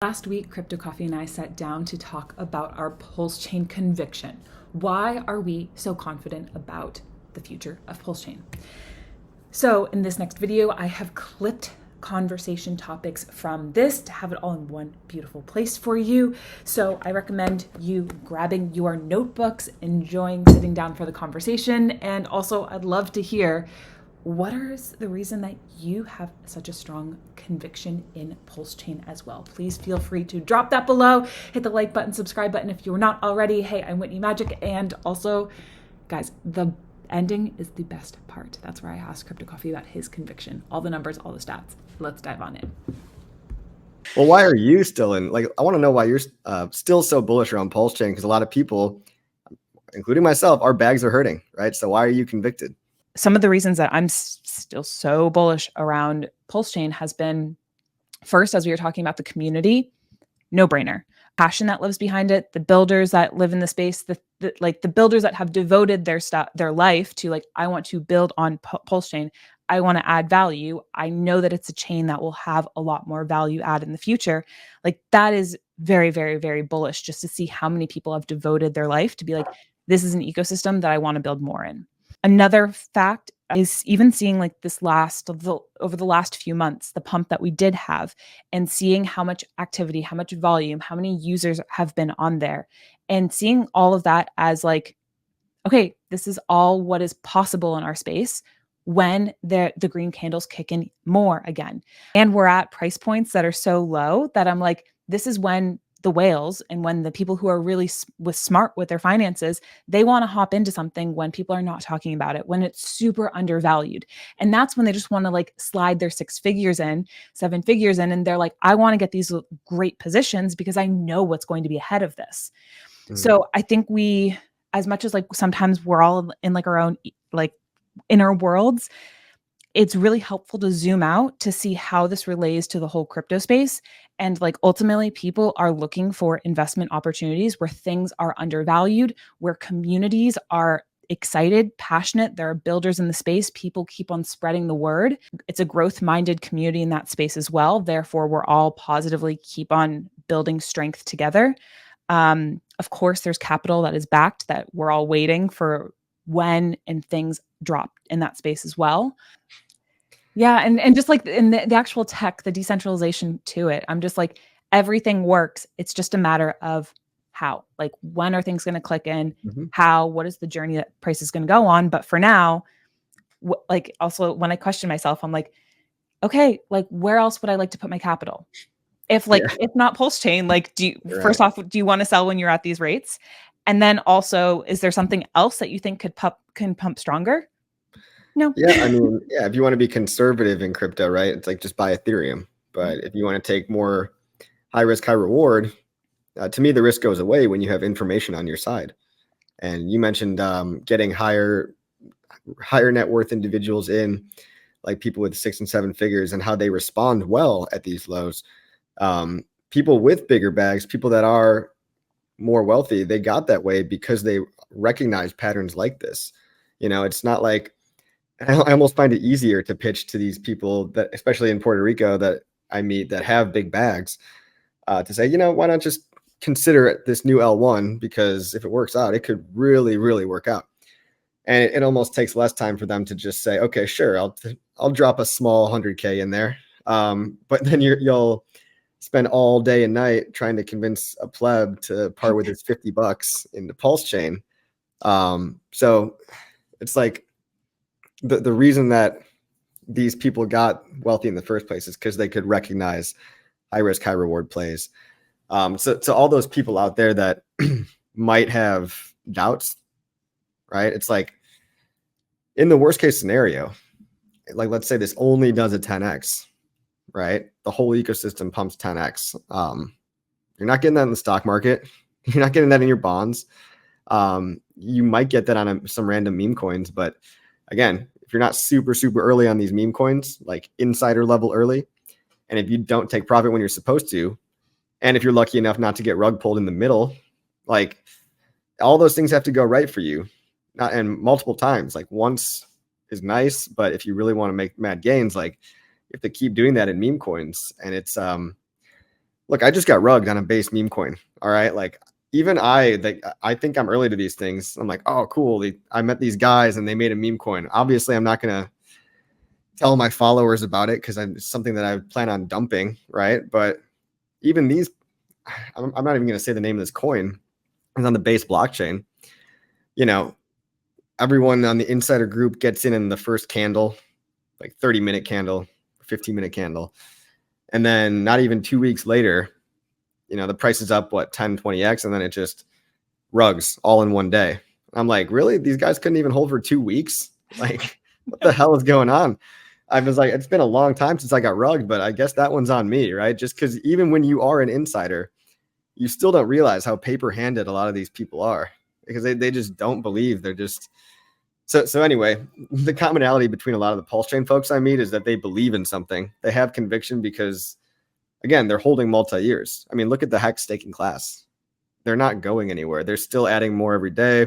Last week, Crypto Coffee and I sat down to talk about our Pulsechain conviction. Why are we so confident about the future of Pulsechain? So in this next video, I have clipped conversation topics from this to have it all in one beautiful place for you. So I recommend you grabbing your notebooks, enjoying sitting down for the conversation. And also I'd love to hear what is the reason that you have such a strong conviction in Pulsechain as well. Please feel free to drop that below, hit the like button, subscribe button if you're not already. Hey, I'm Whitney Magic. And also, guys, the ending is the best part. That's where I asked Crypto Coffee about his conviction. All the numbers, all the stats. Let's dive on in. Well, why are you still in? I want to know why you're still so bullish around Pulsechain, because a lot of people, including myself, our bags are hurting, right? So why are you convicted? Some of the reasons that I'm still so bullish around Pulsechain has been, first, as we were talking about the community, no brainer. Passion that lives behind it, the builders that live in the space, the builders that have devoted their life to I want to build on Pulsechain. I want to add value. I know that it's a chain that will have a lot more value add in the future. That is very, very, very bullish, just to see how many people have devoted their life to be this is an ecosystem that I want to build more in. Another fact is even seeing over the last few months, the pump that we did have, and seeing how much activity, how much volume, how many users have been on there, and seeing all of that as okay, this is all what is possible in our space when the green candles kick in more again. And we're at price points that are so low that I'm this is when the whales and when the people who are really smart with their finances, they want to hop into something when people are not talking about it, when it's super undervalued. And that's when they just want to slide their 6 figures in, 7 figures in. And they're I want to get these great positions because I know what's going to be ahead of this. So I think we, as much as sometimes we're all in our own inner worlds, it's really helpful to zoom out to see how this relates to the whole crypto space. And ultimately, people are looking for investment opportunities where things are undervalued, where communities are excited, passionate. There are builders in the space. People keep on spreading the word. It's a growth-minded community in that space as well. Therefore, we're all positively keep on building strength together. Of course, there's capital that is backed that we're all waiting for when and things drop in that space as well. Yeah. And just in the actual tech, the decentralization to it, I'm just everything works. It's just a matter of how, when are things going to click in, what is the journey that price is going to go on? But for now, also when I question myself, I'm okay, where else would I like to put my capital? If not Pulsechain, first off, do you want to sell when you're at these rates? And then also, is there something else that you think can pump stronger? No. Yeah, I mean, if you want to be conservative in crypto, right, it's just buy Ethereum. But if you want to take more high risk, high reward, to me, the risk goes away when you have information on your side. And you mentioned getting higher net worth individuals in, people with 6 and 7 figures, and how they respond well at these lows. People with bigger bags, people that are more wealthy, they got that way because they recognize patterns like this. It's not I almost find it easier to pitch to these people that, especially in Puerto Rico, that I meet that have big bags, to say, why not just consider this new L1, because if it works out, it could really, really work out. And it almost takes less time for them to just say, okay, sure, I'll drop a small 100K in there. But then you'll spend all day and night trying to convince a pleb to part with his $50 in the Pulsechain. So it's the reason that these people got wealthy in the first place is because they could recognize high risk, high reward plays. So all those people out there that might have doubts, right? It's in the worst case scenario, let's say this only does a 10x, right? The whole ecosystem pumps 10x. You're not getting that in the stock market. You're not getting that in your bonds. You might get that on some random meme coins, but again, if you're not super, super early on these meme coins, insider level early, and if you don't take profit when you're supposed to, and if you're lucky enough not to get rug pulled in the middle, all those things have to go right for you. And multiple times, once is nice, but if you really want to make mad gains, you have to keep doing that in meme coins. And it's look, I just got rugged on a base meme coin. All right. Like even I think I'm early to these things. I'm like, oh, cool. I met these guys and they made a meme coin. Obviously, I'm not going to tell my followers about it because it's something that I plan on dumping. Right. But even these, I'm not even going to say the name of this coin. It's on the base blockchain. You know, everyone on the insider group gets in the first candle, like 30-minute candle, 15-minute candle. And then not even 2 weeks later, the price is up, 10, 20x, and then it just rugs all in one day. I'm like, really? These guys couldn't even hold for 2 weeks? Like, what the hell is going on? I was like, it's been a long time since I got rugged, but I guess that one's on me, right? Just because even when you are an insider, you still don't realize how paper-handed a lot of these people are because they just don't believe. They're just so anyway, the commonality between a lot of the Pulsechain folks I meet is that they believe in something. They have conviction because, again, they're holding multi-years. I mean, look at the Hex staking class. They're not going anywhere. They're still adding more every day.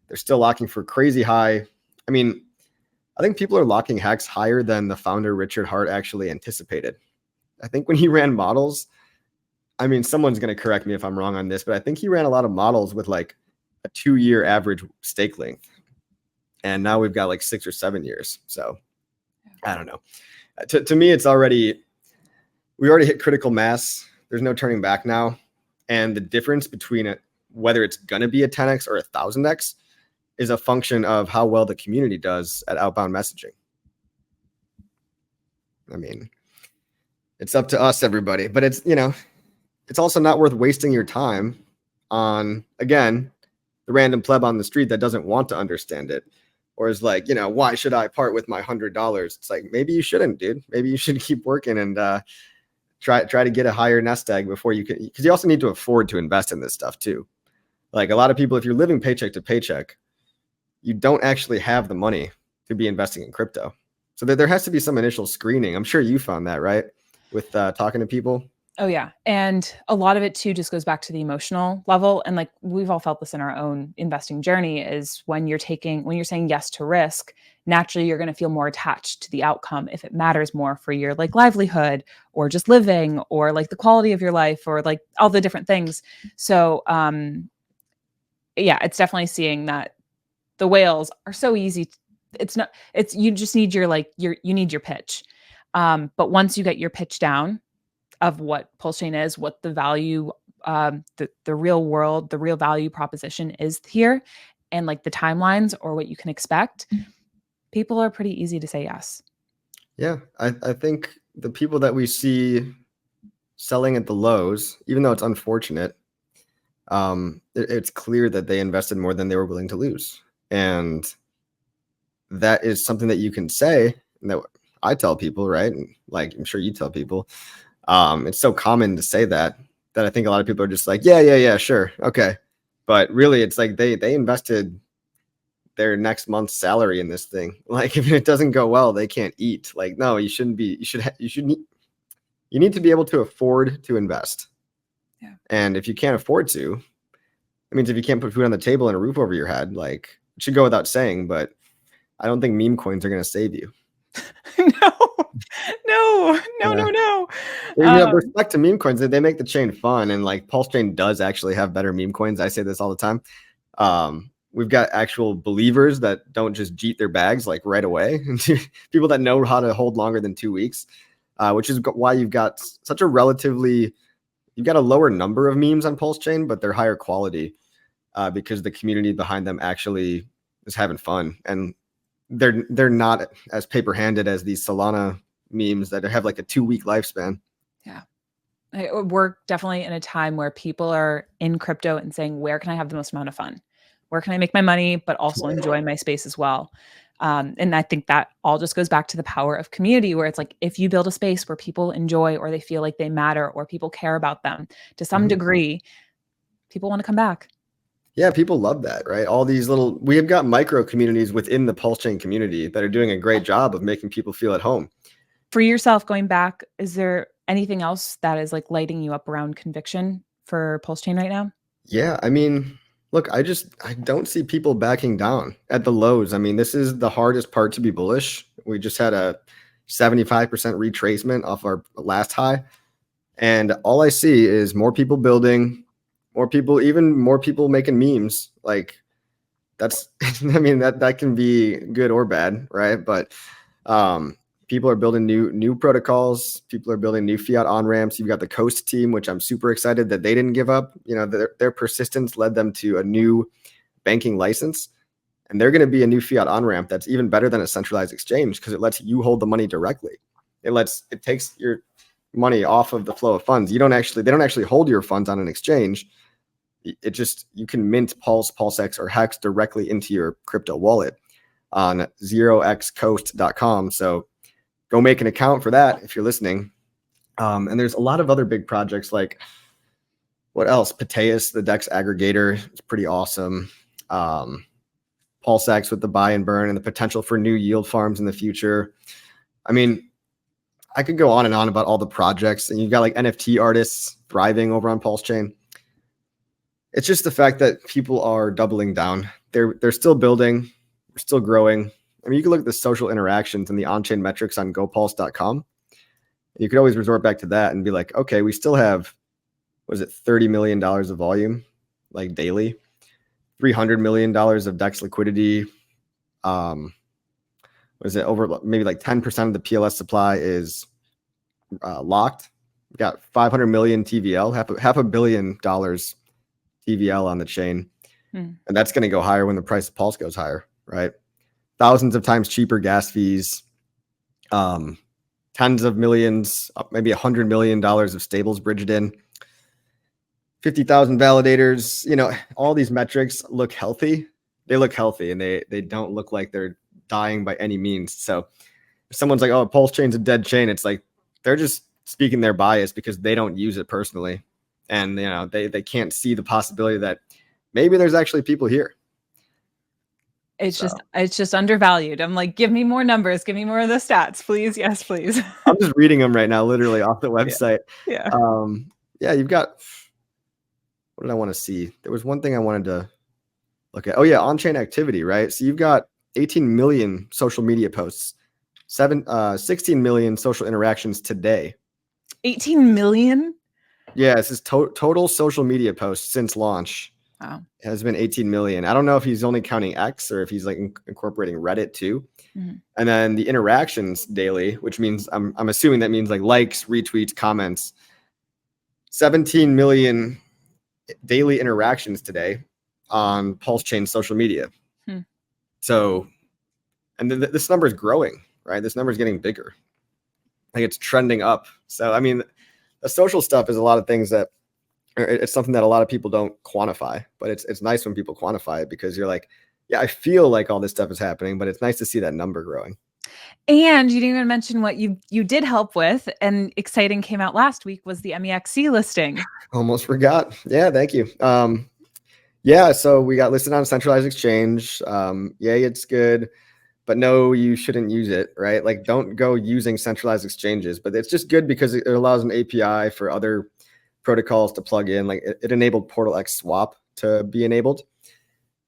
They're still locking for crazy high. I mean, I think people are locking Hex higher than the founder, Richard Hart, actually anticipated. I think when he ran models, I mean, someone's going to correct me if I'm wrong on this, but I think he ran a lot of models with like a 2-year average stake length. And now we've got like 6 or 7 years. So I don't know. To me, we already hit critical mass. There's no turning back now. And the difference between whether it's going to be a 10x or a 1000x is a function of how well the community does at outbound messaging. I mean, it's up to us, everybody. But it's also not worth wasting your time on, again, the random pleb on the street that doesn't want to understand it. Or is like, why should I part with my $100? It's like, maybe you shouldn't, dude. Maybe you should keep working and try to get a higher nest egg before you can, because you also need to afford to invest in this stuff too. Like a lot of people, if you're living paycheck to paycheck, you don't actually have the money to be investing in crypto. So there has to be some initial screening. I'm sure you found that, right? With talking to people. Oh yeah. And a lot of it too just goes back to the emotional level. And like we've all felt this in our own investing journey is when you're saying yes to risk, naturally you're going to feel more attached to the outcome if it matters more for your like livelihood or just living or like the quality of your life or like all the different things. So yeah, it's definitely seeing that the whales are so easy. You just need you need your pitch. But once you get your pitch down, of what Pulsechain is, what the value, the real world, the real value proposition is here, and like the timelines or what you can expect, people are pretty easy to say yes. Yeah, I think the people that we see selling at the lows, even though it's unfortunate, it's clear that they invested more than they were willing to lose. And that is something that you can say, and that I tell people, right? And like, I'm sure you tell people. It's so common to say that I think a lot of people are just like, yeah, sure. Okay. But really it's like they invested their next month's salary in this thing. Like if it doesn't go well, they can't eat. Like, no, you need to be able to afford to invest. Yeah. And if you can't afford to, it means if you can't put food on the table and a roof over your head, like it should go without saying, but I don't think meme coins are going to save you. No. Respect to meme coins, they make the chain fun, and like Pulsechain does actually have better meme coins. I say this all the time. We've got actual believers that don't just jeet their bags like right away. People that know how to hold longer than 2 weeks, which is why you've got a lower number of memes on Pulsechain, but they're higher quality because the community behind them actually is having fun, and they're not as paper-handed as these Solana memes that have like a 2-week lifespan. Yeah. We're definitely in a time where people are in crypto and saying, where can I have the most amount of fun? Where can I make my money, but also enjoy my space as well? And I think that all just goes back to the power of community, where it's like, if you build a space where people enjoy or they feel like they matter or people care about them to some degree, people want to come back. Yeah, people love that, right? All these we have got micro communities within the Pulsechain community that are doing a great job of making people feel at home. For yourself, going back, is there anything else that is like lighting you up around conviction for Pulsechain right now? Yeah, I mean, look, I don't see people backing down at the lows. I mean, this is the hardest part to be bullish. We just had a 75% retracement off our last high. And all I see is more people building, more people, even more people making memes. Like that's, I mean, that can be good or bad, right? But people are building new protocols. People are building new fiat on ramps. You've got the Coast team, which I'm super excited that they didn't give up. You know, their persistence led them to a new banking license, and they're going to be a new fiat on ramp that's even better than a centralized exchange because it lets you hold the money directly. It takes your money off of the flow of funds. They don't actually hold your funds on an exchange. You can mint Pulse, PulseX, or Hex directly into your crypto wallet on 0xcoast.com. So go make an account for that if you're listening. And there's a lot of other big projects like what else? Pateus, the DEX aggregator, is pretty awesome. PulseX with the buy and burn and the potential for new yield farms in the future. I mean, I could go on and on about all the projects, and you've got like NFT artists thriving over on Pulsechain. It's just the fact that people are doubling down. They're still building, they're still growing. I mean, you can look at the social interactions and the on-chain metrics on gopulse.com. You could always resort back to that and be like, okay, we still have, was it $30 million of volume, like daily, $300 million of DEX liquidity. Was it over maybe like 10% of the PLS supply is locked? We got 500 million TVL, half a billion dollars TVL on the chain. And that's going to go higher when the price of Pulse goes higher, right? Thousands of times cheaper gas fees, tens of millions, maybe $100 million of stables bridged in, 50,000 validators. You know, all these metrics look healthy. They look healthy, and they don't look like they're dying by any means. So if someone's like, oh, Pulsechain's a dead chain, it's like they're just speaking their bias because they don't use it personally. And, you know, they can't see the possibility that maybe there's actually people here. It's just undervalued. I'm like, give me more numbers. Give me more of the stats, please. Yes, please. I'm just reading them right now, literally off the website. Yeah. Yeah, you've got, what did I want to see? There was one thing I wanted to look at. Oh yeah, on-chain activity, right? So you've got 18 million social media posts, 16 million social interactions today. 18 million? Yeah, this is total social media posts since launch. Wow. Has been 18 million. I don't know if he's only counting X or if he's like incorporating Reddit too. And then the interactions daily, which means I'm assuming that means like likes, retweets, comments. 17 million daily interactions today on Pulsechain social media. So, and then this number is growing, right? This number is getting bigger. Like it's trending up. So, I mean, the social stuff is a lot of things that it's something that a lot of people don't quantify, but it's nice when people quantify it because you're like, yeah, I feel like all this stuff is happening, but it's nice to see that number growing. And you didn't even mention what you did help with, and exciting came out last week was the MEXC listing. Almost forgot. Yeah, thank you. Yeah, so we got listed on a centralized exchange. Yay, it's good, but no, you shouldn't use it, right? Like don't go using centralized exchanges, but it's just good because it allows an API for other protocols to plug in. Like it enabled Portal X swap to be enabled.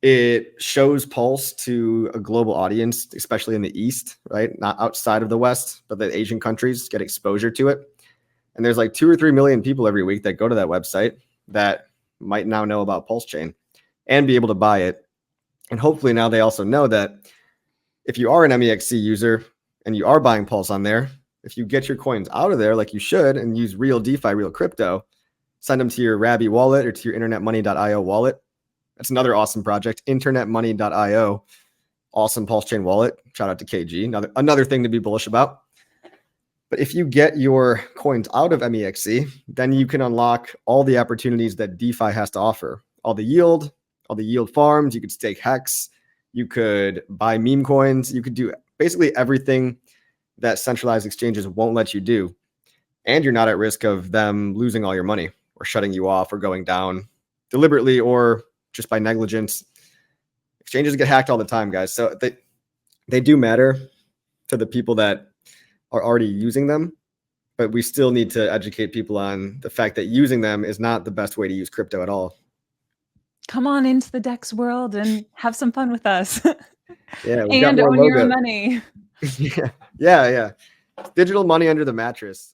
It shows Pulse to a global audience, especially in the East, right? Not outside of the West, but the Asian countries get exposure to it. And there's like 2 or 3 million people every week that go to that website that might now know about Pulsechain and be able to buy it. And hopefully now they also know that if you are an MEXC user and you are buying Pulse on there, if you get your coins out of there like you should and use real DeFi, real crypto, send them to your Rabby wallet or to your internetmoney.io wallet. That's another awesome project, internetmoney.io. Awesome Pulsechain wallet. Shout out to KG. Another thing to be bullish about. But if you get your coins out of MEXC, then you can unlock all the opportunities that DeFi has to offer. All the yield farms. You could stake Hex. You could buy meme coins. You could do basically everything that centralized exchanges won't let you do. And you're not at risk of them losing all your money or shutting you off or going down deliberately or just by negligence. Exchanges get hacked all the time, guys. So they do matter to the people that are already using them, but we still need to educate people on the fact that using them is not the best way to use crypto at all. Come on into the DEX world and have some fun with us. Yeah, and own your own money. Yeah. Digital money under the mattress.